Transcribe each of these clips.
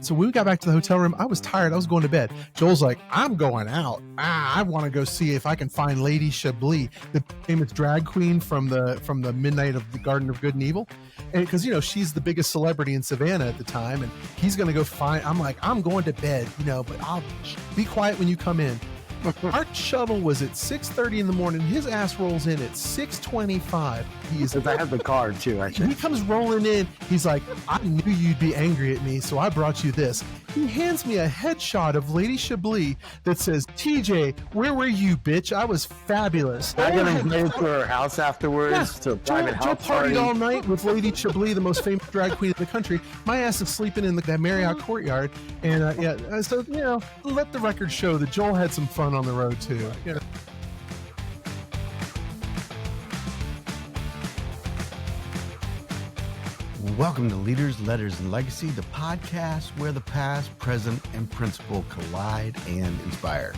So when we got back to the hotel room, I was tired. I was going to bed. Joel's like, I'm going out. I want to go see if I can find Lady Chablis, the famous drag queen from the midnight of the Garden of Good and Evil. And because, she's the biggest celebrity in Savannah at the time. And he's going to go find, I'm like, I'm going to bed, but I'll be quiet when you come in. Our shuttle was at 6:30 in the morning. His ass rolls in at 6:25. I have the card too. He comes rolling in. He's like, I knew you'd be angry at me, so I brought you this. He hands me a headshot of Lady Chablis that says, TJ, where were you, bitch? I was fabulous. I got invited to her house afterwards to a private house party. Joe partied all night with Lady Chablis, the most famous drag queen in the country. My ass is sleeping in that Marriott courtyard. And so, let the record show that Joel had some fun on the road too. Welcome to Leaders, Letters, and Legacy, the podcast where the past, present, and principle collide and inspire.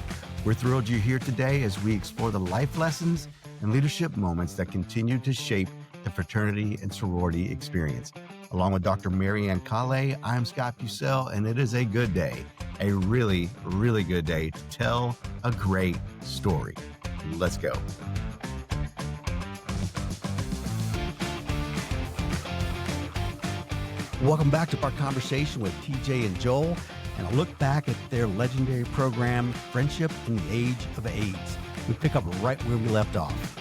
We're thrilled you're here today as we explore the life lessons and leadership moments that continue to shape the fraternity and sorority experience. Along with Dr. Mary Ann Kale, I'm Scott Bucell, and it is a good day, a really, really good day to tell a great story. Let's go. Welcome back to our conversation with TJ and Joel, and a look back at their legendary program, Friendship in the Age of AIDS. We pick up right where we left off.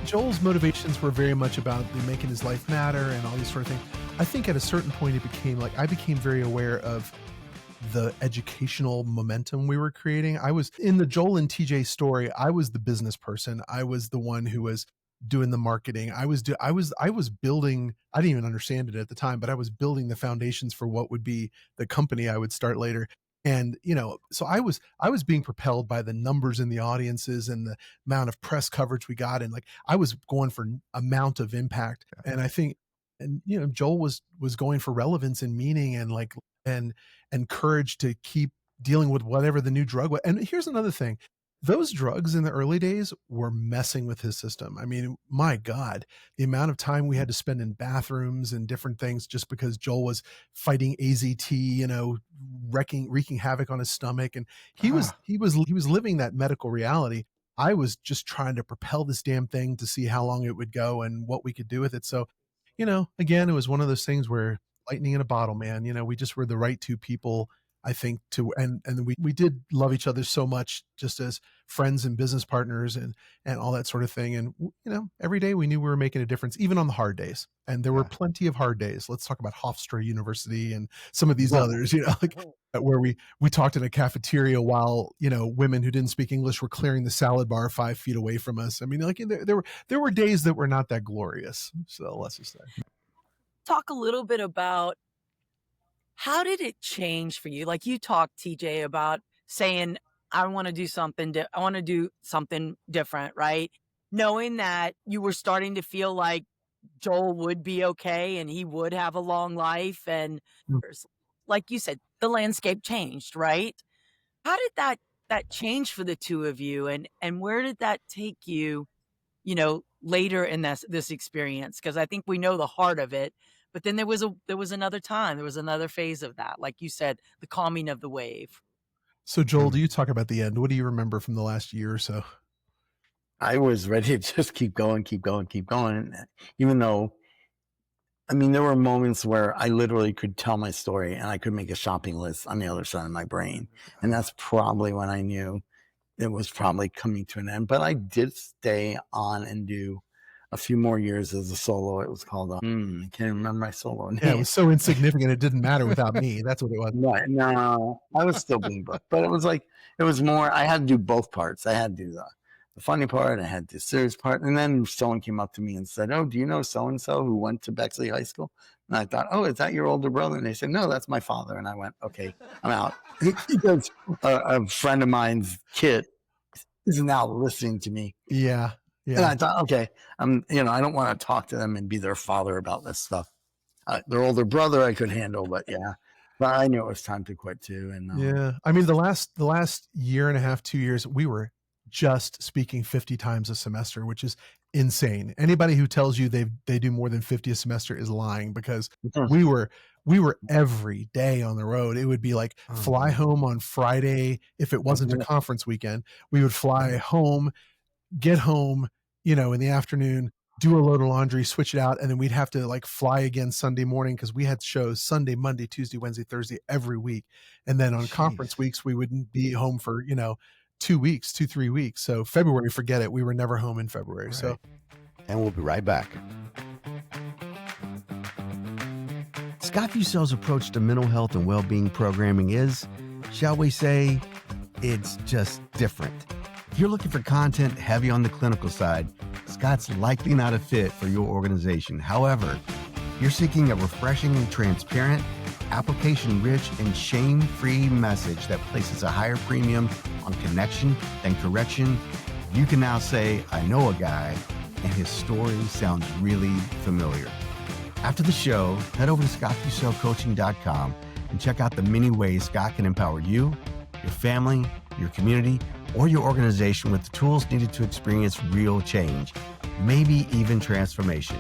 Joel's motivations were very much about making his life matter and all these sort of things. I think at a certain point it became like, I became very aware of the educational momentum we were creating. I was in the Joel and TJ story. I was the business person. I was the one who was doing the marketing. I was building, I didn't even understand it at the time, but I was building the foundations for what would be the company I would start later. And, so I was being propelled by the numbers in the audiences and the amount of press coverage we got. And I was going for amount of impact. And I think, Joel was going for relevance and meaning and courage to keep dealing with whatever the new drug was. And here's another thing. Those drugs in the early days were messing with his system. I mean, my God, the amount of time we had to spend in bathrooms and different things just because Joel was fighting AZT, wreaking havoc on his stomach. And he was living that medical reality. I was just trying to propel this damn thing to see how long it would go and what we could do with it. So, again, it was one of those things where lightning in a bottle, man. We just were the right two people, I think, and we did love each other so much just as friends and business partners and all that sort of thing. And, every day we knew we were making a difference, even on the hard days. And there were plenty of hard days. Let's talk about Hofstra University and some of these others, where we talked in a cafeteria while, women who didn't speak English were clearing the salad bar 5 feet away from us. I mean, there were days that were not that glorious. So let's just say. Talk a little bit about how did it change for you? Like you talked, TJ, about saying, I want to do something. I want to do something different, right? Knowing that you were starting to feel like Joel would be okay and he would have a long life. And like you said, the landscape changed, right? How did that change for the two of you? And where did that take you, later in this experience? Because I think we know the heart of it. But then there was another time, there was another phase of that. Like you said, the calming of the wave. So Joel, do you talk about the end? What do you remember from the last year or so? I was ready to just keep going. Even though, there were moments where I literally could tell my story and I could make a shopping list on the other side of my brain. And that's probably when I knew it was probably coming to an end. But I did stay on and do a few more years as a solo. It was called, I can't remember my solo name. Yeah, it was so insignificant. It didn't matter without me. That's what it was. Right. No, I was still being booked, but it was more, I had to do both parts. I had to do the funny part. I had the serious part. And then someone came up to me and said, oh, do you know so-and-so who went to Bexley High School? And I thought, oh, is that your older brother? And they said, no, that's my father. And I went, okay, I'm out. Because a friend of mine's kid is now listening to me. Yeah. Yeah. And I thought, okay, I don't want to talk to them and be their father about this stuff. Their older brother I could handle, but I knew it was time to quit too. And the last year and a half, 2 years, we were just speaking 50 times a semester, which is insane. Anybody who tells you they do more than 50 a semester is lying, because we were every day on the road. It would be like fly home on Friday. If it wasn't a conference weekend, we would fly home, get home, in the afternoon, do a load of laundry, switch it out, and then we'd have to like fly again Sunday morning, because we had shows Sunday, Monday, Tuesday, Wednesday, Thursday every week. And then on conference weeks, we wouldn't be home for 2 weeks, 3 weeks. So February, forget it. We were never home in February. Right. So, and we'll be right back. Scott Fusel's approach to mental health and well-being programming is, shall we say, it's just different. If you're looking for content heavy on the clinical side, Scott's likely not a fit for your organization. However, you're seeking a refreshing and transparent, application-rich, and shame-free message that places a higher premium on connection than correction, you can now say, I know a guy, and his story sounds really familiar. After the show, head over to scottfuselcoaching.com and check out the many ways Scott can empower you, your family, your community, or your organization with the tools needed to experience real change, maybe even transformation.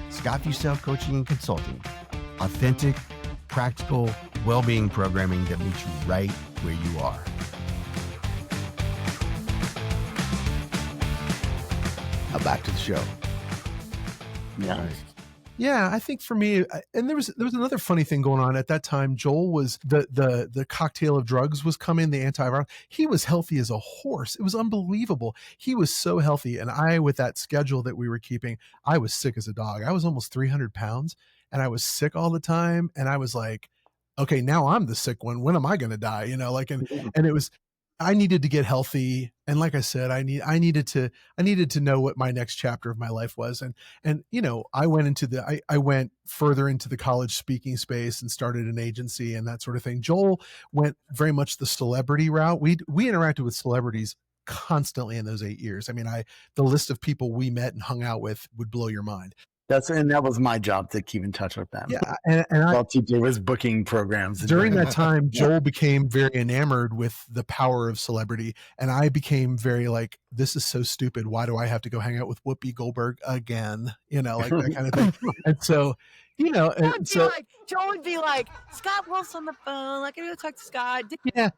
Scott Fusel Coaching and Consulting. Authentic, practical, well-being programming that meets you right where you are. Now back to the show. Yeah. Right. Yeah, I think for me, and there was another funny thing going on at that time. Joel was the cocktail of drugs was coming, the antiviral. He was healthy as a horse. It was unbelievable. He was so healthy. And I, with that schedule that we were keeping, I was sick as a dog. I was almost 300 pounds and I was sick all the time. And I was like, okay, now I'm the sick one. When am I going to die? And it was, I needed to get healthy. And like I said, I needed to know what my next chapter of my life was. And I went further into the college speaking space and started an agency and that sort of thing. Joel went very much the celebrity route. We interacted with celebrities constantly in those 8 years. I mean, the list of people we met and hung out with would blow your mind. That was my job, to keep in touch with them. Yeah, and while TJ was booking programs. During that time, Joel became very enamored with the power of celebrity, and I became very like, this is so stupid. Why do I have to go hang out with Whoopi Goldberg again? Like that kind of thing. And so, Joel would be like, Scott Wolf's on the phone. I gotta go talk to Scott. Yeah,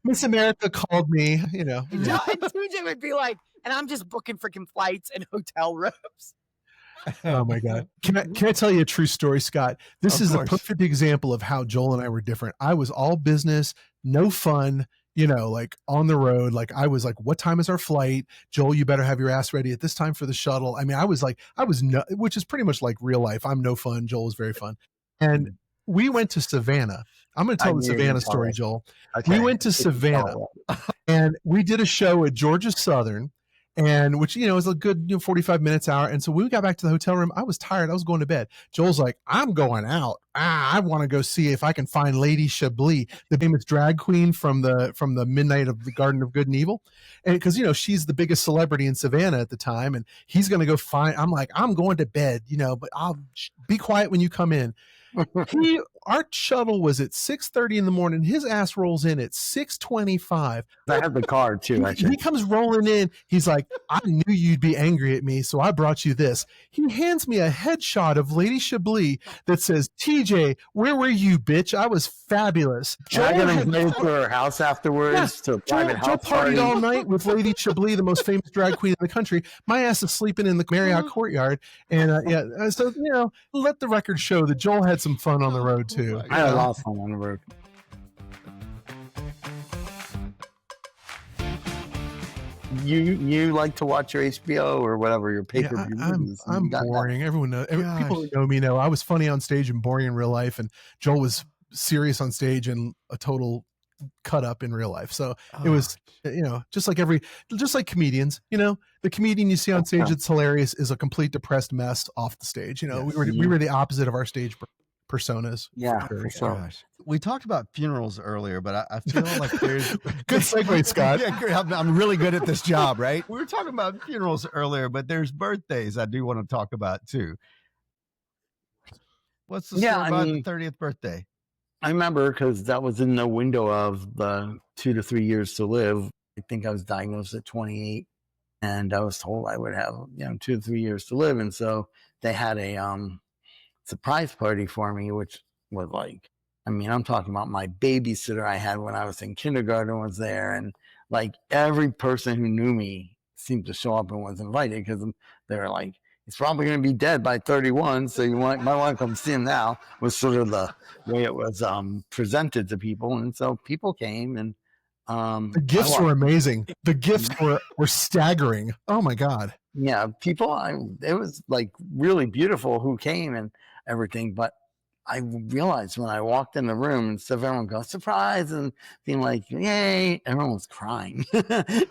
Miss America called me. And TJ would be like, and I'm just booking freaking flights and hotel rooms. Oh my God. Can I tell you a true story, Scott? This is a perfect example of how Joel and I were different. I was all business, no fun, like on the road. Like I was like, what time is our flight? Joel, you better have your ass ready at this time for the shuttle. I mean, which is pretty much like real life. I'm no fun. Joel was very fun. And we went to Savannah. I'm going to tell the Savannah story, Joel. Okay. We went to Savannah and we did a show at Georgia Southern. And which, is a good 45 minutes, hour. And so when we got back to the hotel room, I was tired. I was going to bed. Joel's like, I'm going out. I want to go see if I can find Lady Chablis, the famous drag queen from the Midnight of the Garden of Good and Evil. And because, she's the biggest celebrity in Savannah at the time. And he's going to go find, I'm like, I'm going to bed, but I'll be quiet when you come in. Our shuttle was at 6:30 in the morning. His ass rolls in at 6:25. I have the card too. He comes rolling in. He's like, I knew you'd be angry at me, so I brought you this. He hands me a headshot of Lady Chablis that says, TJ, where were you, bitch? I was fabulous. I got invited to her house afterwards to a private house party. All night with Lady Chablis, the most famous drag queen in the country. My ass is sleeping in the Marriott courtyard. And so, let the record show that Joel had some fun on the road too. I had a lot of fun on the road. You like to watch your HBO or whatever, your pay-per-view movies. I'm boring. Everyone knows. People who know me know I was funny on stage and boring in real life, and Joel was serious on stage and a total cut up in real life. So it was, just like comedians, the comedian you see on stage that's hilarious is a complete depressed mess off the stage. We were the opposite of our stage personas. Yeah, for sure. Gosh. We talked about funerals earlier, but I feel like there's good segue, Scott. Yeah, I'm really good at this job, right? We were talking about funerals earlier, but there's birthdays I do want to talk about too. What's the story about the 30th birthday? I remember because that was in the window of the 2 to 3 years to live. I think I was diagnosed at 28, and I was told I would have 2 to 3 years to live, and so they had a surprise party for me, which was like, I mean, I'm talking about my babysitter I had when I was in kindergarten was there, and like every person who knew me seemed to show up and was invited, because they were like, he's probably going to be dead by 31, so might want to come see him now, was sort of the way it was presented to people. And so people came, and the gifts were amazing. The gifts were staggering. Oh my God. Yeah, people, it was like really beautiful who came and everything. But I realized when I walked in the room and stuff, everyone goes, surprise, and being like, yay, everyone was crying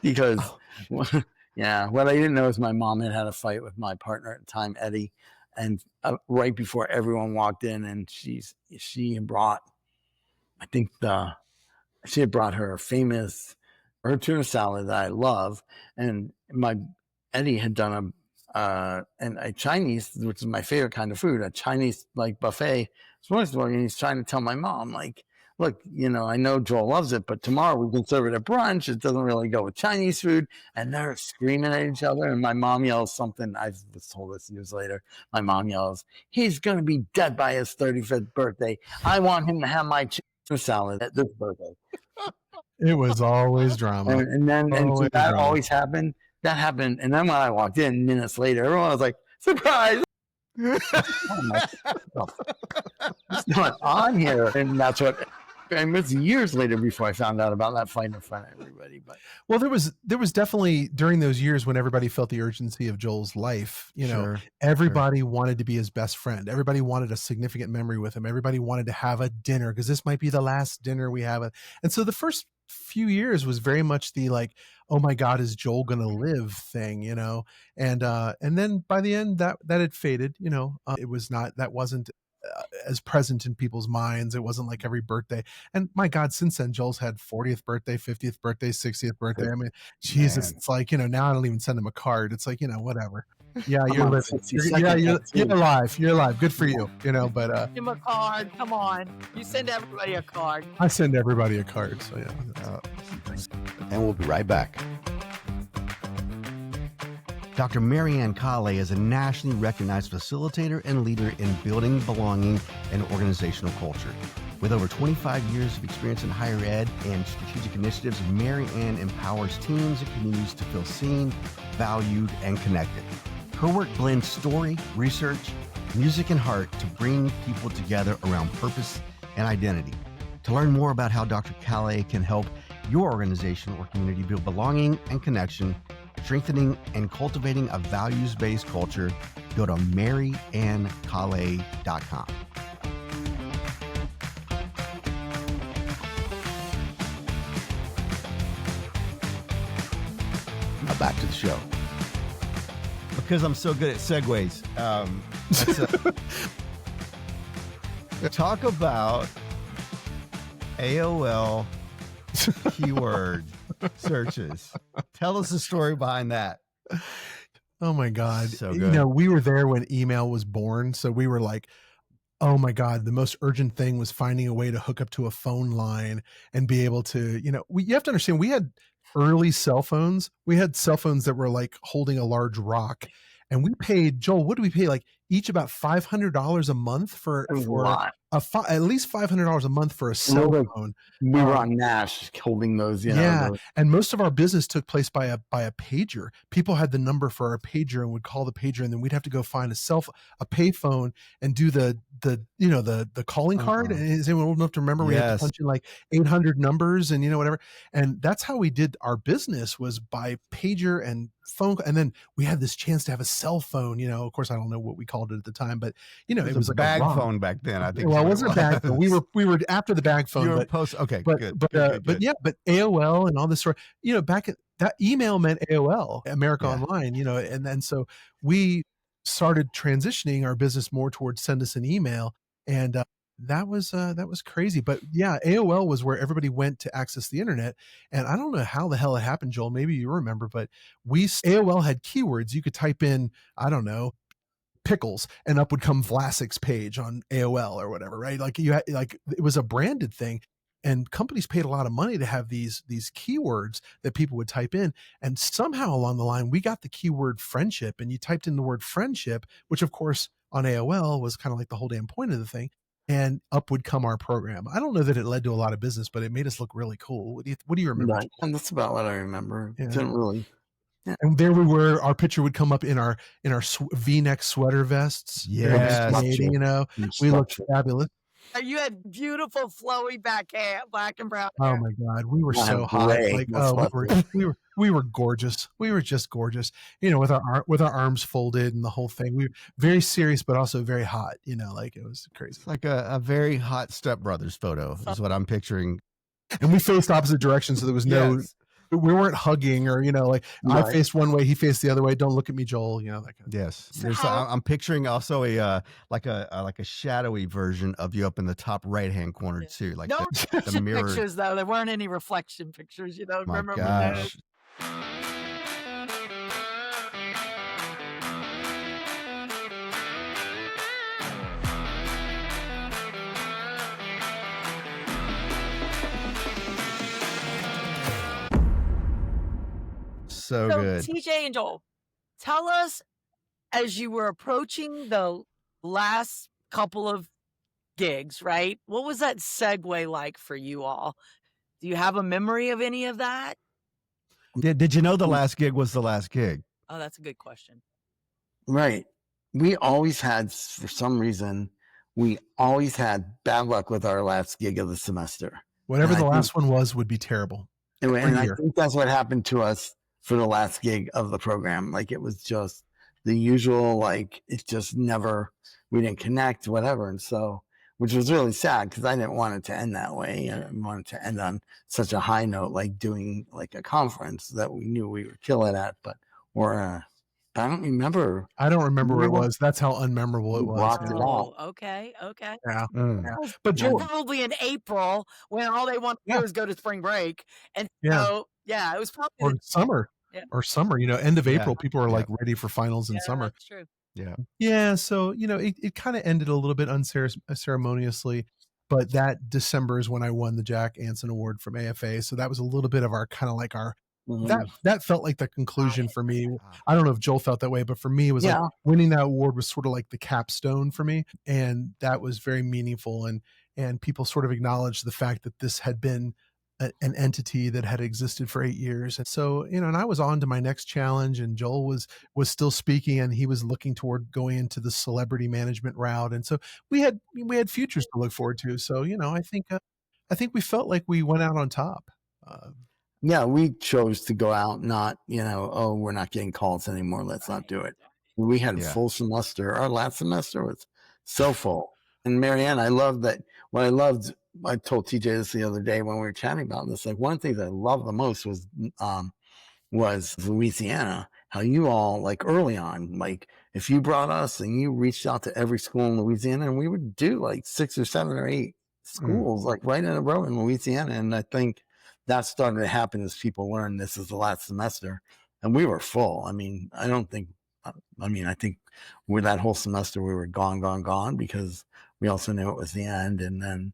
because, yeah, what I didn't know is my mom had a fight with my partner at the time, Eddie. And right before everyone walked in, and she had brought, I think she had brought her famous tuna salad that I love. And Eddie had done a Chinese, which is my favorite kind of food, a Chinese like buffet. And he's trying to tell my mom, like, look, I know Joel loves it, but tomorrow we can serve it at brunch. It doesn't really go with Chinese food. And they're screaming at each other. And my mom yells something. I was told this years later. My mom yells, he's going to be dead by his 35th birthday. I want him to have my tuna salad at this birthday. It was always drama. And so that always happened. That happened. And then when I walked in minutes later, everyone was like, surprise. It's not on here. And that's what, and it was years later before I found out about that fight in front of everybody. But well, there was definitely during those years when everybody felt the urgency of Joel's life, everybody wanted to be his best friend. Everybody wanted a significant memory with him. Everybody wanted to have a dinner because this might be the last dinner we have. And so the first few years was very much the like, oh my God, is Joel going to live thing, and then by the end that had faded, it was not, that wasn't as present in people's minds. It wasn't like every birthday. And my God, since then, Joel's had 40th birthday, 50th birthday, 60th birthday. I mean, Jesus, it's like, now I don't even send him a card. It's like, whatever. Yeah, you're living. You're alive. You're alive. Good for you. But give him a card. Come on. You send everybody a card. I send everybody a card. So yeah. And we'll be right back. Dr. Marianne Kale is a nationally recognized facilitator and leader in building belonging and organizational culture. With over 25 years of experience in higher ed and strategic initiatives, Marianne empowers teams and communities to feel seen, valued, and connected. Her work blends story, research, music, and heart to bring people together around purpose and identity. To learn more about how Dr. Kale can help your organization or community build belonging and connection, strengthening and cultivating a values-based culture, go to maryannkale.com. Now back to the show. Because I'm so good at segues. Talk about AOL keyword searches. Tell us the story behind that. Oh my God. So good. We were there when email was born. So we were like, oh my God, the most urgent thing was finding a way to hook up to a phone line and be able to, you have to understand, we had early cell phones. We had cell phones that were like holding a large rock. And we paid, Joel, what do we pay? Like each about $500 a month for at least $500 a month for a cell phone. We were on Nash holding those, and most of our business took place by a pager. People had the number for our pager and would call the pager, and then we'd have to go find a pay phone and do the calling card. Is anyone old enough to remember? We had to punch in like 800 numbers and whatever. And that's how we did our business, was by pager and phone. And then we had this chance to have a cell phone. Of course, I don't know what we called it at the time, but it was a like bag phone back then. I think. Well, it wasn't a bag phone. We were after the bag phone. You were post. Okay, good. But AOL and all this sort. Back at that, email meant AOL, America Online. And then so we started transitioning our business more towards send us an email, and that was crazy. But yeah, AOL was where everybody went to access the internet. And I don't know how the hell it happened, Joel. Maybe you remember, but AOL had keywords. You could type in, I don't know, pickles, and up would come Vlasic's page on AOL or whatever, right? Like it was a branded thing. and companies paid a lot of money to have these keywords that people would type in. And somehow along the line, we got the keyword friendship, and you typed in the word friendship, which of course on AOL was kind of like the whole damn point of the thing. And up would come our program. I don't know that it led to a lot of business, but it made us look really cool. What do you remember? Right. And that's about what I remember. Yeah. Didn't really. Yeah. And there we were. Our picture would come up in our V-neck sweater vests. Yes. You know, we looked fabulous. You had beautiful flowy back hair, black and brown hair. Oh my God, we were so hot. Like, we were gorgeous. We were just gorgeous. You know, with our arms folded and the whole thing. We were very serious, but also very hot. You know, like it was crazy. It's like a very hot Step Brothers photo is what I'm picturing. And we faced opposite directions, so there was no. Yes. We weren't hugging, or, you know, like I faced one way, he faced the other way. Don't look at me, Joel. You know, that kind of Yes. I'm picturing also a shadowy version of you up in the top right hand corner too, like no the mirror pictures though. There weren't any reflection pictures. You don't remember gosh. So good. TJ and Joel, tell us, as you were approaching the last couple of gigs, right? What was that segue like for you all? Do you have a memory of any of that? Did you know the last gig was the last gig? Oh, that's a good question. Right. We always had, for some reason, bad luck with our last gig of the semester. Whatever the last one was would be terrible. And I think that's what happened to us for the last gig of the program. Like, it was just the usual, like, it just never, we didn't connect, whatever. And so, which was really sad because I didn't want it to end that way. I didn't want it to end on such a high note, like doing like a conference that we knew we would kill it at, I don't remember. I don't remember where it was. That's how unmemorable it was. Okay. Yeah. But probably in April when all they want to do is go to spring break. And so, it was probably summer. Yeah. Or summer, you know, end of April, people are like ready for finals in summer. That's true. Yeah. Yeah. So, you know, it kind of ended a little bit unceremoniously, but that December is when I won the Jack Anson Award from AFA. So that was a little bit of our kind of like our, that felt like the conclusion for me. I don't know if Joel felt that way, but for me, it was like winning that award was sort of like the capstone for me. And that was very meaningful. And people sort of acknowledged the fact that this had been an entity that had existed for 8 years. And so, you know, and I was on to my next challenge, and Joel was still speaking, and he was looking toward going into the celebrity management route. And so we had futures to look forward to. So, you know, I think we felt like we went out on top. We chose to go out, not, you know, oh, we're not getting calls anymore, let's not do it. We had a full semester. Our last semester was so full. And Marianne, I love that. I told TJ this the other day when we were chatting about this. Like, one of the things I loved the most was Louisiana. How you all, like, early on, like, if you brought us and you reached out to every school in Louisiana, and we would do like 6 or 7 or 8 schools, like right in a row in Louisiana. And I think that started to happen as people learned this is the last semester, and we were full. I mean, I think with that whole semester we were gone because we also knew it was the end. And then,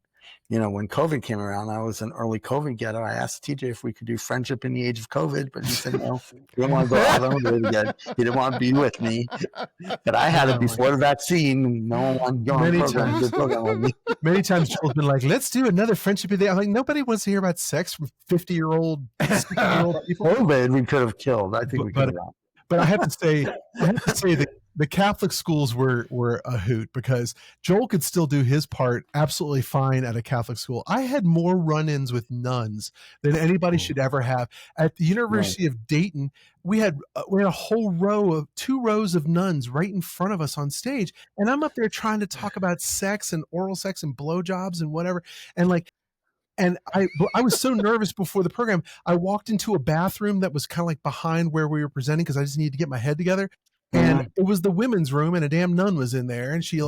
you know, when COVID came around, I was an early COVID getter. I asked TJ if we could do friendship in the age of COVID, but he said no. He didn't want to go out on it again. He didn't want to be with me. But I had it before the vaccine. No one wanted to go on the program with me. Many times Joel's been like, let's do another friendship day. I'm like, nobody wants to hear about sex from 50-year-old, 60-year-old people. COVID we could have killed. I think we could have. But I have to say that the Catholic schools were a hoot, because Joel could still do his part absolutely fine at a Catholic school. I had more run-ins with nuns than anybody should ever have. At the University of Dayton, we had a whole 2 rows of nuns right in front of us on stage. And I'm up there trying to talk about sex and oral sex and blowjobs and whatever. And I was so nervous before the program. I walked into a bathroom that was kind of like behind where we were presenting, because I just needed to get my head together. And it was the women's room, and a damn nun was in there. And she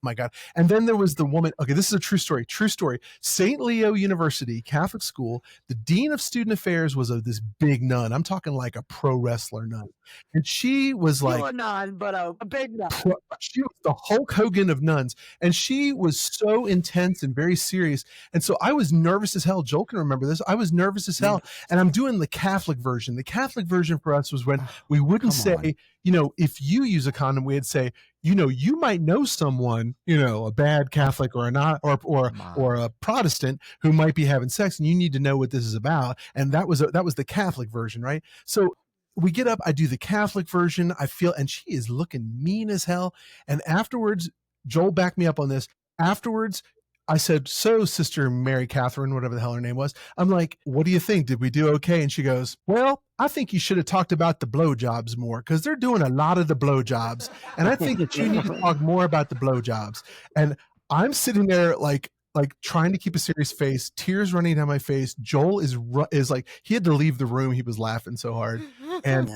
my God. And then there was the woman. Okay, this is a true story. True story. St. Leo University, Catholic school. The dean of student affairs was this big nun. I'm talking like a pro wrestler nun. And she was like, Still a nun, but a big nun. she was the Hulk Hogan of nuns. And she was so intense and very serious. And so I was nervous as hell. Joel can remember this. I was nervous as hell. And I'm doing the Catholic version. The Catholic version for us was when we wouldn't say, if you use a condom, we'd say, you might know someone, a bad Catholic or a not, or a Protestant who might be having sex, and you need to know what this is about. And that was the Catholic version, right? So we get up, I do the Catholic version, and she is looking mean as hell. And afterwards, Joel backed me up on this. Afterwards, I said, so Sister Mary Catherine, whatever the hell her name was, I'm like, what do you think? Did we do okay? And she goes, well, I think you should have talked about the blowjobs more, because they're doing a lot of the blowjobs. And I think that you need to talk more about the blowjobs. And I'm sitting there like trying to keep a serious face, tears running down my face. Joel is like, he had to leave the room. He was laughing so hard. And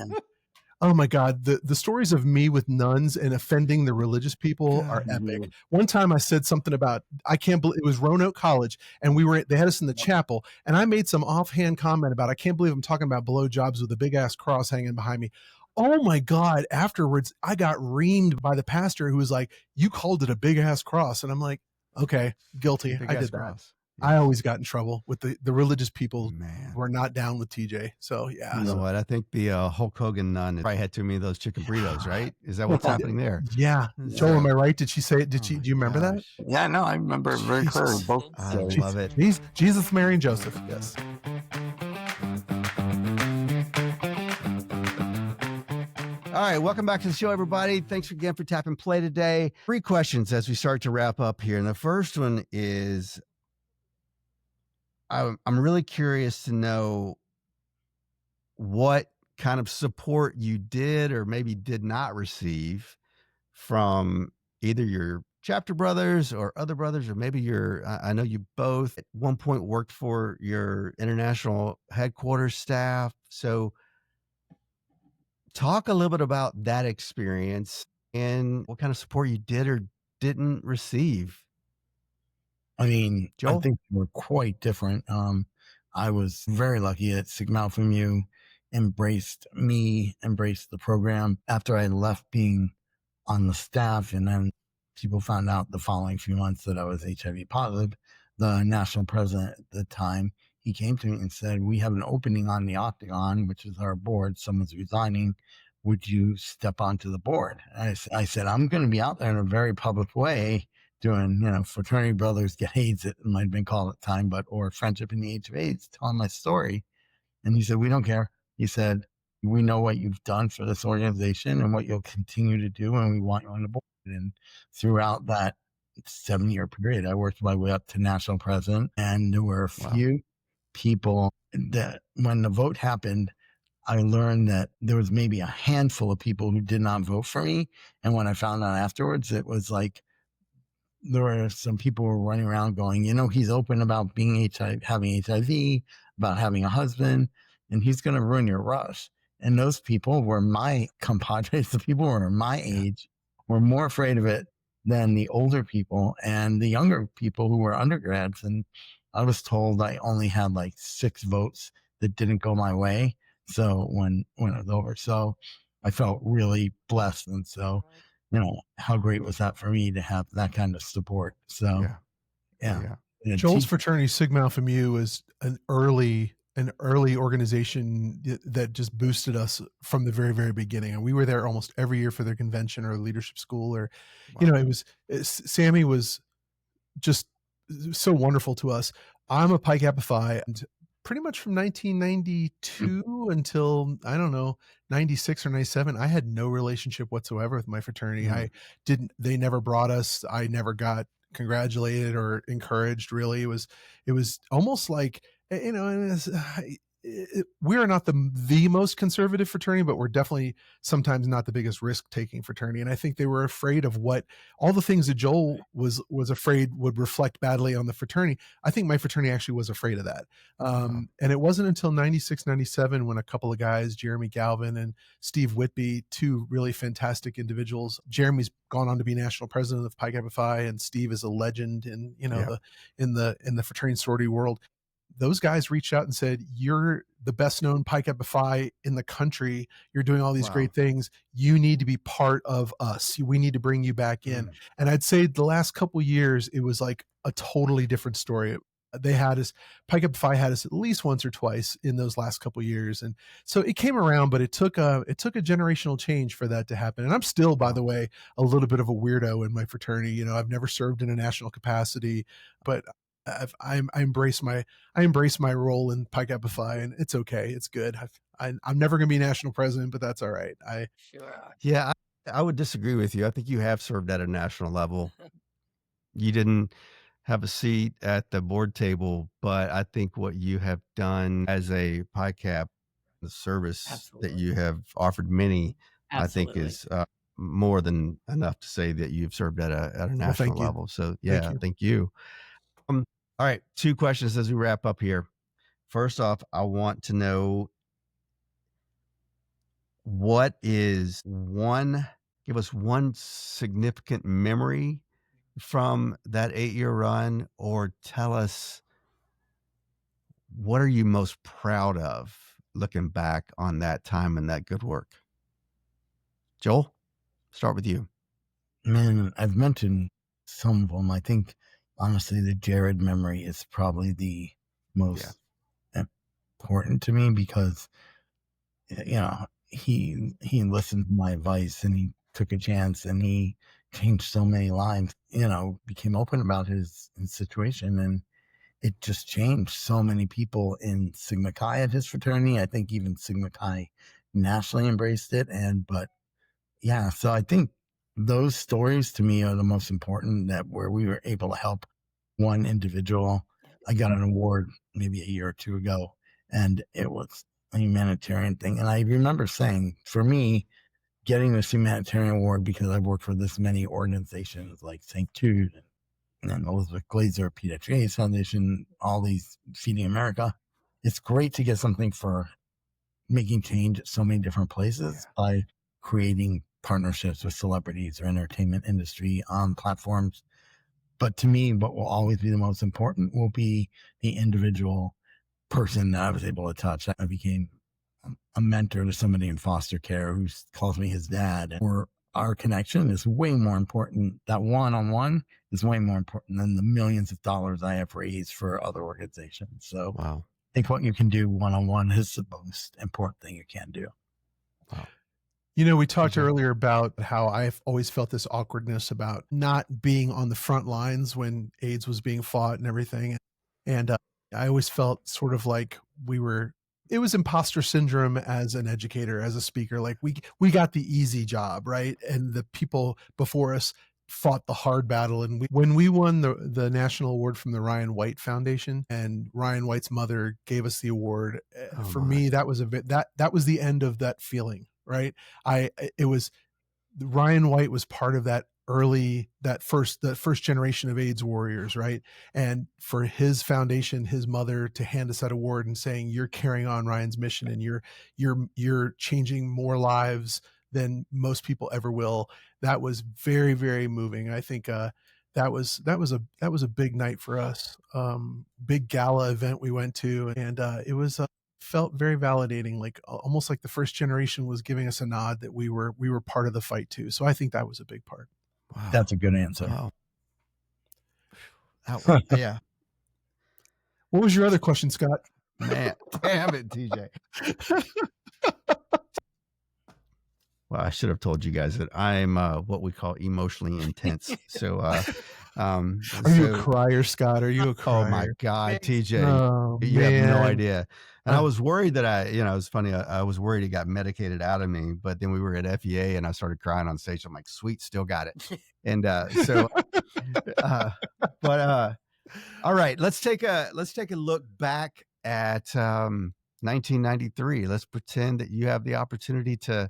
oh my God, the stories of me with nuns and offending the religious people are epic. One time I said something about, I can't believe, it was Roanoke College, and they had us in the chapel, and I made some offhand comment about, I can't believe I'm talking about blowjobs with a big ass cross hanging behind me. Oh my God, afterwards I got reamed by the pastor, who was like, you called it a big ass cross. And I'm like, okay, guilty. I did that. Cross. Yes. I always got in trouble with the religious people who are not down with TJ. So yeah. You know what? I think the Hulk Hogan nun probably had too many of those chicken burritos, right? Is that what's happening there? Yeah. Joel, am I right? Did she say it? Do you remember that? Yeah, no, I remember it very clearly. Both. I love it. Jesus, Mary, and Joseph. Yes. All right, welcome back to the show, everybody. Thanks again for tapping play today. 3 questions as we start to wrap up here. And the first one is, I'm really curious to know what kind of support you did or maybe did not receive from either your chapter brothers or other brothers, or maybe I know you both at one point worked for your international headquarters staff. So talk a little bit about that experience and what kind of support you did or didn't receive. I mean, Joel? I think we're quite different. I was very lucky that Sigma Alpha Mu embraced the program after I left being on the staff. And then people found out the following few months that I was HIV positive. The national president at the time, he came to me and said, we have an opening on the Octagon, which is our board. Someone's resigning. Would you step onto the board? And I said, I'm going to be out there in a very public way doing, fraternity brothers get AIDS, it might have been called at the time, or friendship in the age of AIDS, telling my story. And he said, we don't care. He said, we know what you've done for this organization and what you'll continue to do, and we want you on the board. And throughout that 7-year period, I worked my way up to national president, and there were a few people that when the vote happened, I learned that there was maybe a handful of people who did not vote for me. And when I found out afterwards, it was like, there were some people who were running around going, he's open about being having HIV, about having a husband, and he's going to ruin your rush. And those people were my compadres. The people who were my age were more afraid of it than the older people and the younger people who were undergrads. And I was told I only had like 6 votes that didn't go my way. So when it was over, so I felt really blessed. And so, how great was that for me to have that kind of support? So, yeah. Joel's fraternity, Sigma Alpha Mu, is an early organization that just boosted us from the very, very beginning. And we were there almost every year for their convention or leadership school, or, Sammy was just so wonderful to us. I'm a Pi Kappa Phi, and pretty much from 1992 until, I don't know, 96 or 97, I had no relationship whatsoever with my fraternity. They never brought us. I never got congratulated or encouraged, really. It was almost like, we're not the most conservative fraternity, but we're definitely sometimes not the biggest risk-taking fraternity. And I think they were afraid of what all the things that Joel was afraid would reflect badly on the fraternity. I think my fraternity actually was afraid of that. And it wasn't until 96, 97 when a couple of guys, Jeremy Galvin and Steve Whitby, two really fantastic individuals. Jeremy's gone on to be national president of Pi Kappa Phi, and Steve is a legend in, in the fraternity sorority world. Those guys reached out and said, "You're the best known Pi Kappa Phi in the country. You're doing all these great things. You need to be part of us. We need to bring you back in." And I'd say the last couple of years, it was like a totally different story. They had us, Pi Kappa Phi had us at least once or twice in those last couple of years. And so it came around, but it took a generational change for that to happen. And I'm still, by the way, a little bit of a weirdo in my fraternity. I've never served in a national capacity, but I embrace my role in Pi Kappa Phi, and it's okay. It's good. I'm never going to be national president, but that's all right. Yeah, I would disagree with you. I think you have served at a national level. You didn't have a seat at the board table, but I think what you have done as a Pi Cap, the service that you have offered many, I think is more than enough to say that you've served at a national level. So yeah, thank you. All right, two questions as we wrap up here. First off, I want to know, give us one significant memory from that 8-year run, or tell us, what are you most proud of looking back on that time and that good work? Joel, start with you. Man, I've mentioned some of them. I think, honestly, the Jared memory is probably the most important to me, because, he listened to my advice and he took a chance and he changed so many lives, became open about his situation, and it just changed so many people in Sigma Chi at his fraternity. I think even Sigma Chi nationally embraced it. So I think those stories to me are the most important, that where we were able to help one individual. I got an award maybe a year or two ago, and it was a humanitarian thing. And I remember saying, for me, getting this humanitarian award, because I've worked for this many organizations like St. Jude and Elizabeth Glazer, Pediatrics Foundation, all these Feeding America. It's great to get something for making change at so many different places by creating partnerships with celebrities or entertainment industry on platforms. But to me, what will always be the most important will be the individual person that I was able to touch. I became a mentor to somebody in foster care who calls me his dad. Or our connection is way more important. That one-on-one is way more important than the millions of dollars I have raised for other organizations. So I think what you can do one-on-one is the most important thing you can do. Wow. We talked earlier about how I've always felt this awkwardness about not being on the front lines when AIDS was being fought and everything. And I always felt sort of like it was imposter syndrome as an educator, as a speaker. Like we got the easy job, right? And the people before us fought the hard battle. And when we won the national award from the Ryan White Foundation, and Ryan White's mother gave us the award, me, that was that was the end of that feeling. Right. Ryan White was part of that first generation of AIDS warriors. Right. And for his foundation, his mother, to hand us that award and saying, "You're carrying on Ryan's mission, and you're changing more lives than most people ever will." That was very, very moving. I think, that was a big night for us. Big gala event we went to, and it was, felt very validating, like almost like the first generation was giving us a nod that we were part of the fight too. So I think that was a big part. Wow. That's a good answer. Wow. Yeah. What was your other question, Scott? Man, damn it, TJ. Well, I should have told you guys that I'm what we call emotionally intense. So, are you a crier, Scott? Are you a crier? Oh my God, TJ, you have no idea. And I was worried that it was funny. I was worried it got medicated out of me, but then we were at FEA and I started crying on stage. I'm like, sweet, still got it. And all right, let's take a look back at, 1993. Let's pretend that you have the opportunity to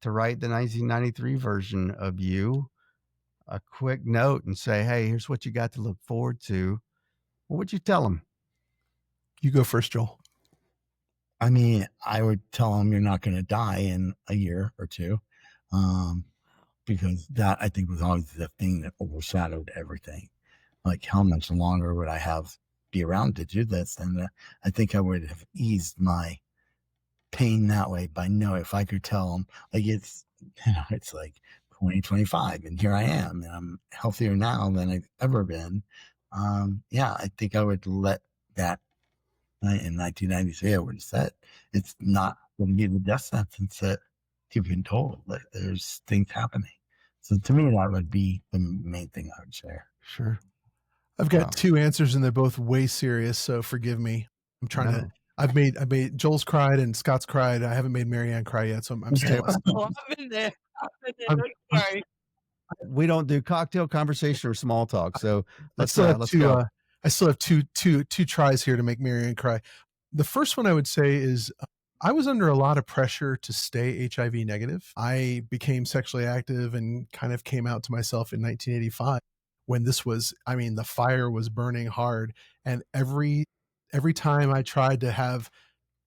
write the 1993 version of you a quick note and say, hey, here's what you got to look forward to. What would you tell them? You go first, Joel. I mean, I would tell them you're not going to die in a year or two, because that, I think, was always the thing that overshadowed everything. Like, how much longer would I be around to do this? And I think I would have eased my pain that way by knowing, if I could tell them, like, it's like 2025 and here I am, and I'm healthier now than I've ever been. I think I would let that in 1993, I would have said, it's not going to be the death sentence that you've been told. Like, there's things happening. So to me, that would be the main thing I would share. Sure. I've got two answers and they're both way serious, so forgive me. I'm trying to. I've made Joel's cried and Scott's cried. I haven't made Marianne cry yet, so I'm still. I've been there. Sorry. We don't do cocktail conversation or small talk, so let's go. I still have two tries here to make Marianne cry. The first one I would say is, I was under a lot of pressure to stay HIV negative. I became sexually active and kind of came out to myself in 1985 when this was, I mean, the fire was burning hard. And every time I tried to have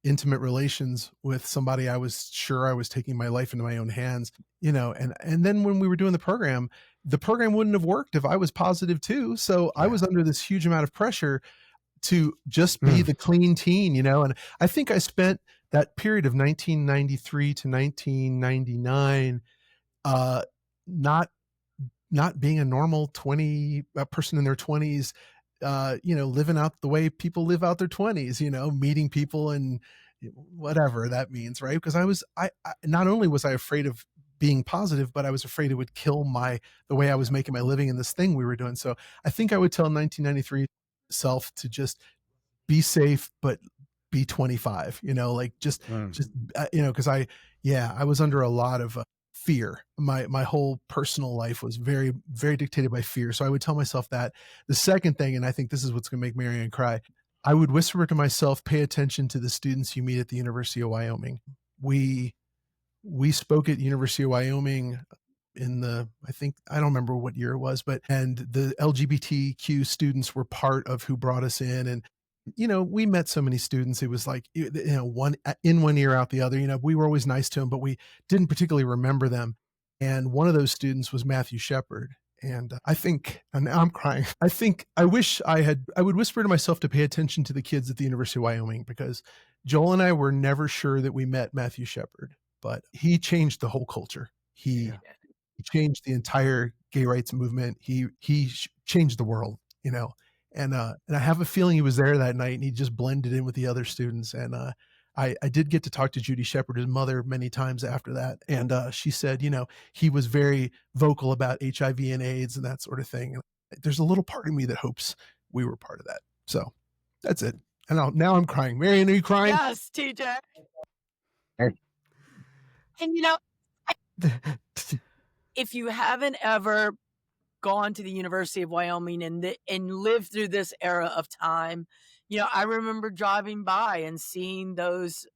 intimate relations with somebody, I was sure I was taking my life into my own hands, and then when we were doing the program wouldn't have worked if I was positive too. So I was under this huge amount of pressure to just be the clean teen, and I think I spent that period of 1993 to 1999, not being a normal person in their 20s, living out the way people live out their 20s, meeting people and whatever that means, right? Because I not only was I afraid of being positive, but I was afraid it would kill the way I was making my living in this thing we were doing. So I think I would tell 1993 self to just be safe, but be 25, because I was under a lot of fear. My whole personal life was very, very dictated by fear. So I would tell myself that. The second thing, and I think this is what's going to make Marianne cry, I would whisper to myself, pay attention to the students you meet at the University of Wyoming. We spoke at University of Wyoming I don't remember what year it was, and the LGBTQ students were part of who brought us in. And, we met so many students. It was like, one in one ear out the other, we were always nice to them, but we didn't particularly remember them. And one of those students was Matthew Shepard. And I think, and now I'm crying, I would whisper to myself to pay attention to the kids at the University of Wyoming, because Joel and I were never sure that we met Matthew Shepard, but he changed the whole culture. He changed the entire gay rights movement. He changed the world, and I have a feeling he was there that night and he just blended in with the other students. And I did get to talk to Judy Shepard, his mother, many times after that. And she said, he was very vocal about HIV and AIDS and that sort of thing. And there's a little part of me that hopes we were part of that. So that's it. And now I'm crying. Marianne, are you crying? Yes, TJ. And if you haven't ever gone to the University of Wyoming and lived through this era of time, I remember driving by and seeing those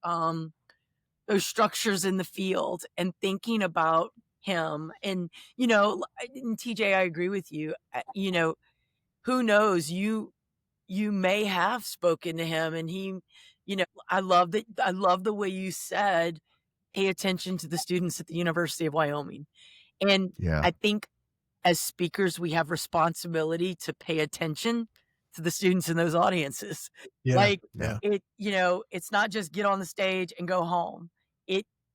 structures in the field and thinking about him. And, and TJ, I agree with you. Who knows? You may have spoken to him, and he, I love the way you said, pay attention to the students at the University of Wyoming. And I think as speakers, we have responsibility to pay attention to the students in those audiences. It's not just get on the stage and go home.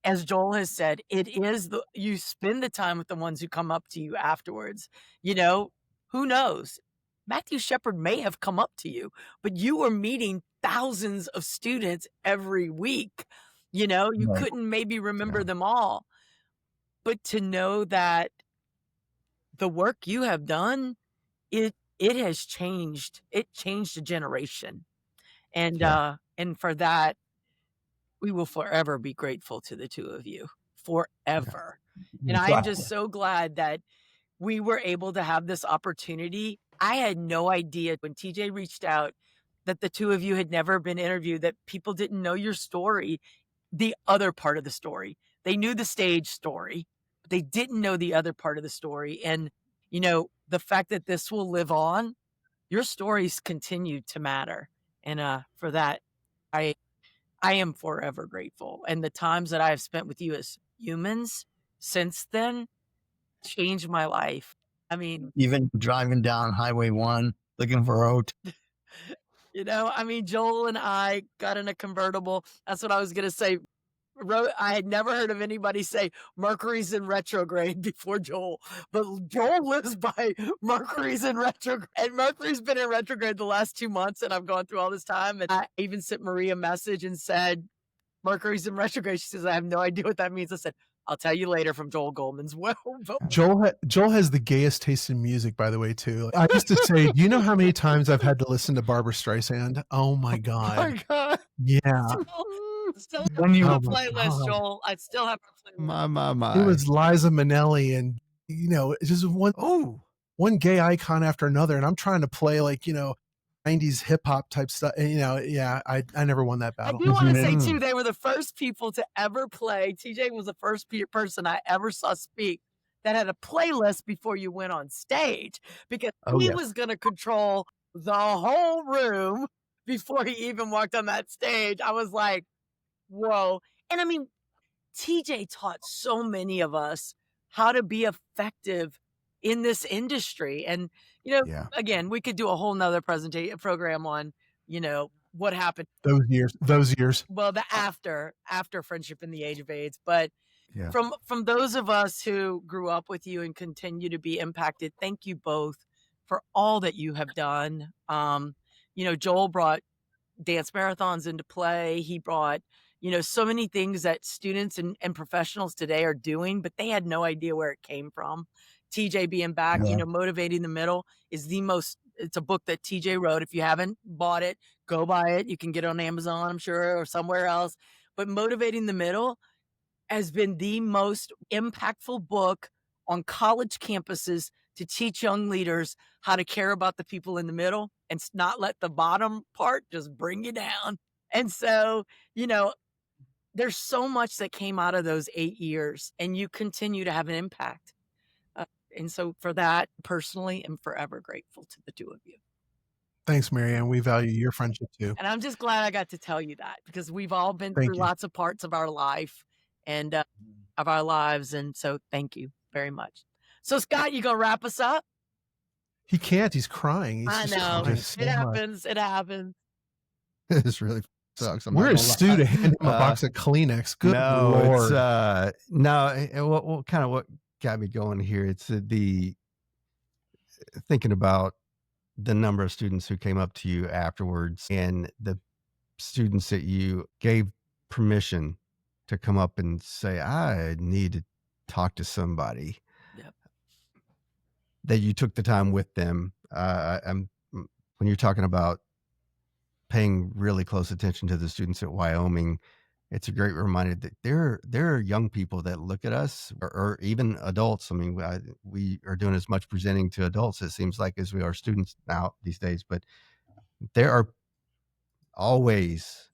As Joel has said, you spend the time with the ones who come up to you afterwards. Who knows? Matthew Shepard may have come up to you, but you were meeting thousands of students every week. You couldn't maybe remember them all, but to know that the work you have done, it has changed. It changed a generation. And for that, we will forever be grateful to the two of you. Forever. And I am just so glad that we were able to have this opportunity. I had no idea when TJ reached out that the two of you had never been interviewed, that people didn't know your story, the other part of the story. They knew the stage story, but they didn't know the other part of the story. And, the fact that this will live on, your stories continue to matter. And for that, I am forever grateful. And the times that I have spent with you as humans since then changed my life. I mean, Even driving down Highway 1 looking for a hotel. Joel and I got in a convertible. That's what I was going to say. I had never heard of anybody say Mercury's in retrograde before Joel, but Joel lives by Mercury's in retrograde, and Mercury's been in retrograde the last 2 months, and I've gone through all this time. And I even sent Marie a message and said, Mercury's in retrograde. She says, I have no idea what that means. I said, I'll tell you later from Joel Goldman's. Well, Joel has the gayest taste in music, by the way, too. I used to say, do you know how many times I've had to listen to Barbara Streisand? Oh my God. oh my God. Yeah. Still When you- have a Oh my playlist, God. Joel. I still have a playlist. My. It was Liza Minnelli and, it's just one gay icon after another. And I'm trying to play 90s hip hop type stuff. And, I never won that I battle. do want to say too, they were the first people to ever play. TJ was the first person I ever saw speak that had a playlist before you went on stage, because he was going to control the whole room before he even walked on that stage. I was like, whoa. And TJ taught so many of us how to be effective in this industry. And, again, we could do a whole nother program on, what happened Those years. well, the after friendship in the age of AIDS. But from those of us who grew up with you and continue to be impacted, thank you both for all that you have done. Joel brought dance marathons into play. He brought, so many things that students and professionals today are doing, but they had no idea where it came from. TJ being back, Motivating the Middle is it's a book that TJ wrote. If you haven't bought it, go buy it. You can get it on Amazon, I'm sure, or somewhere else. But Motivating the Middle has been the most impactful book on college campuses to teach young leaders how to care about the people in the middle and not let the bottom part just bring you down. And so, there's so much that came out of those 8 years, and you continue to have an impact. And so for that, personally, I'm forever grateful to the two of you. Thanks, Marianne. We value your friendship too. And I'm just glad I got to tell you that, because we've all been through lots of parts of our life and of our lives. And so thank you very much. So Scott, you gonna wrap us up? He can't. He's crying. I know. It happens. It happens. This really sucks. Where is Stu to hand him a box of Kleenex? Good Lord. What kind of what got me going here? It's the thinking about the number of students who came up to you afterwards, and the students that you gave permission to come up and say, I need to talk to somebody. Yep. That you took the time with them. When you're talking about paying really close attention to the students at Wyoming, it's a great reminder that there are young people that look at us, or even adults. We are doing as much presenting to adults, it seems like, as we are students now these days. But there are always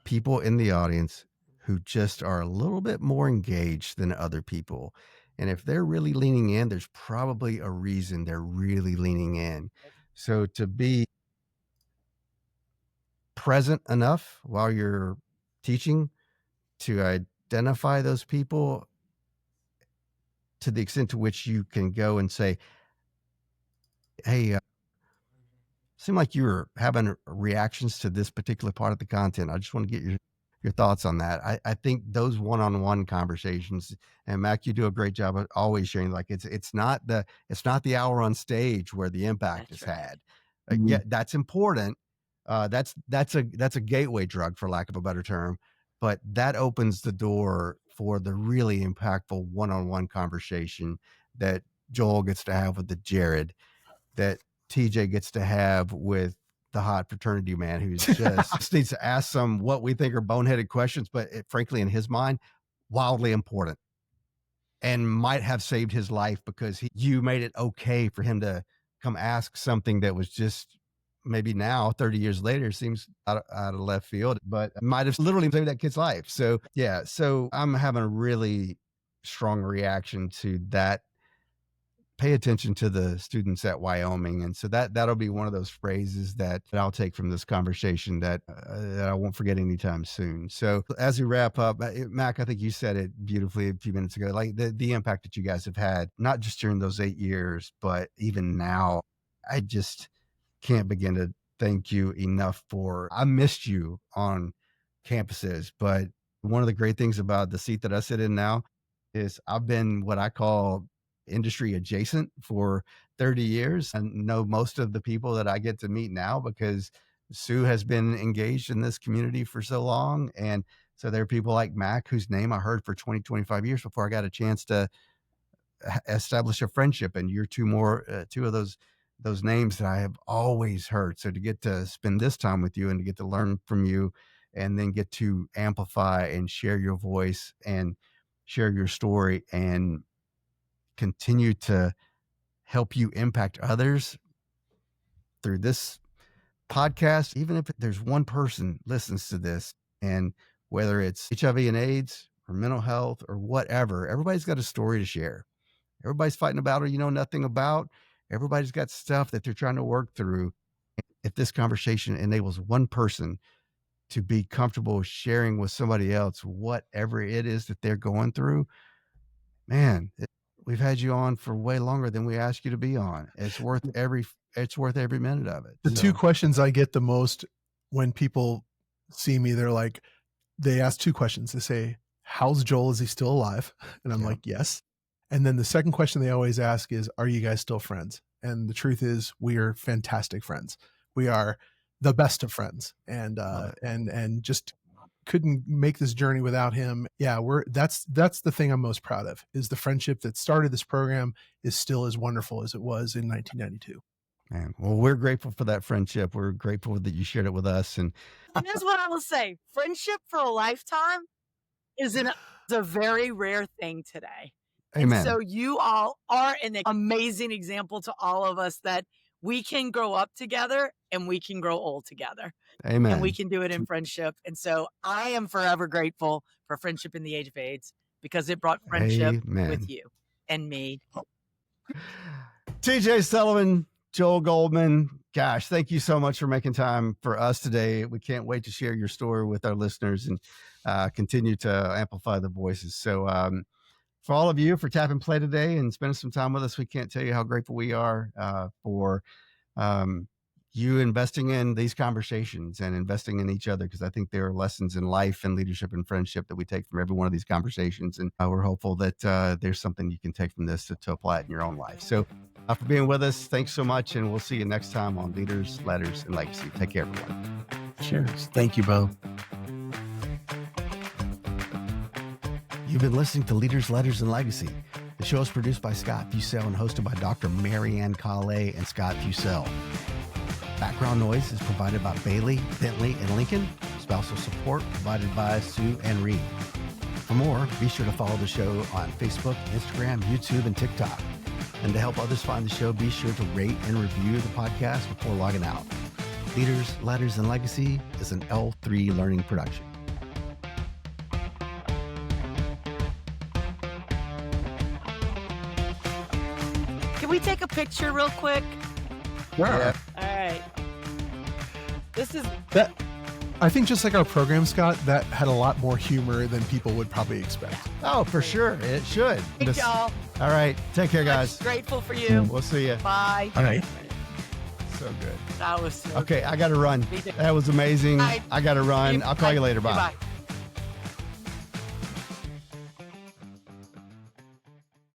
people in the audience who just are a little bit more engaged than other people. And if they're really leaning in, there's probably a reason they're really leaning in. So to be present enough while you're teaching to identify those people to the extent to which you can go and say, hey, seemed like you were having reactions to this particular part of the content. I just want to get your thoughts on that. I think those one-on-one conversations, and Mac, you do a great job of always sharing, like it's not the hour on stage where the impact is had. Yeah, that's important. That's a gateway drug, for lack of a better term, but that opens the door for the really impactful one-on-one conversation that Joel gets to have with the Jared, that TJ gets to have with the hot fraternity man who's just needs to ask some what we think are boneheaded questions, but frankly, in his mind, wildly important, and might have saved his life because you made it okay for him to come ask something that was just maybe now 30 years later seems out of left field, but might have literally saved that kid's life. So yeah, so I'm having a really strong reaction to that. Pay attention to the students at Wyoming. And so that'll be one of those phrases that I'll take from this conversation that I won't forget anytime soon. So as we wrap up, Mac, I think you said it beautifully a few minutes ago, like the impact that you guys have had, not just during those 8 years, but even now. I just can't begin to thank you enough I missed you on campuses, but one of the great things about the seat that I sit in now is I've been what I call industry adjacent for 30 years and know most of the people that I get to meet now because Sue has been engaged in this community for so long. And so there are people like Mac, whose name I heard for 20, 25 years before I got a chance to establish a friendship. And you're two of those names that I have always heard. So to get to spend this time with you and to get to learn from you and then get to amplify and share your voice and share your story and continue to help you impact others through this podcast, even if there's one person listens to this, and whether it's HIV and AIDS or mental health or whatever, everybody's got a story to share. Everybody's fighting a battle you know nothing about. Everybody's got stuff that they're trying to work through. If this conversation enables one person to be comfortable sharing with somebody else whatever it is that they're going through, man, we've had you on for way longer than we asked you to be on. It's worth every minute of it. The two questions I get the most when people see me, they ask two questions. They say, how's Joel? Is he still alive? And I'm like, yes. And then the second question they always ask is, are you guys still friends? And the truth is we are fantastic friends. We are the best of friends and just couldn't make this journey without him. Yeah, that's the thing I'm most proud of, is the friendship that started this program is still as wonderful as it was in 1992. Man, well, we're grateful for that friendship. We're grateful that you shared it with us. And here's what I will say. Friendship for a lifetime is a very rare thing today. Amen. And so you all are an amazing example to all of us that we can grow up together and we can grow old together. Amen. And we can do it in friendship. And so I am forever grateful for friendship in the age of AIDS because it brought friendship with you and me. TJ Sullivan, Joel Goldman, gosh, thank you so much for making time for us today. We can't wait to share your story with our listeners and continue to amplify the voices. So for all of you for tapping play today and spending some time with us, we can't tell you how grateful we are for you investing in these conversations and investing in each other, because I think there are lessons in life and leadership and friendship that we take from every one of these conversations. And we're hopeful that there's something you can take from this to apply it in your own life. So for being with us, thanks so much. And we'll see you next time on Leaders, Letters, and Legacy. Take care, everyone. Cheers. Thank you, Bo. You've been listening to Leaders, Letters, and Legacy. The show is produced by Scott Fussell and hosted by Dr. Marianne Calais and Scott Fussell. Background noise is provided by Bailey, Bentley, and Lincoln. Spousal support provided by Sue and Reed. For more, be sure to follow the show on Facebook, Instagram, YouTube, and TikTok. And to help others find the show, be sure to rate and review the podcast before logging out. Leaders, Letters, and Legacy is an L3 Learning production. Can we take a picture real quick? Sure. Yeah. All right. This is that. I think just like our program, Scott, that had a lot more humor than people would probably expect. Oh, for sure. It should. Thanks, y'all. All right. Take care, guys. Grateful for you. We'll see you. Bye. All right. So good. That was so Okay, I got to run. That was amazing. Bye. I got to run. I'll call you later. Bye. Goodbye.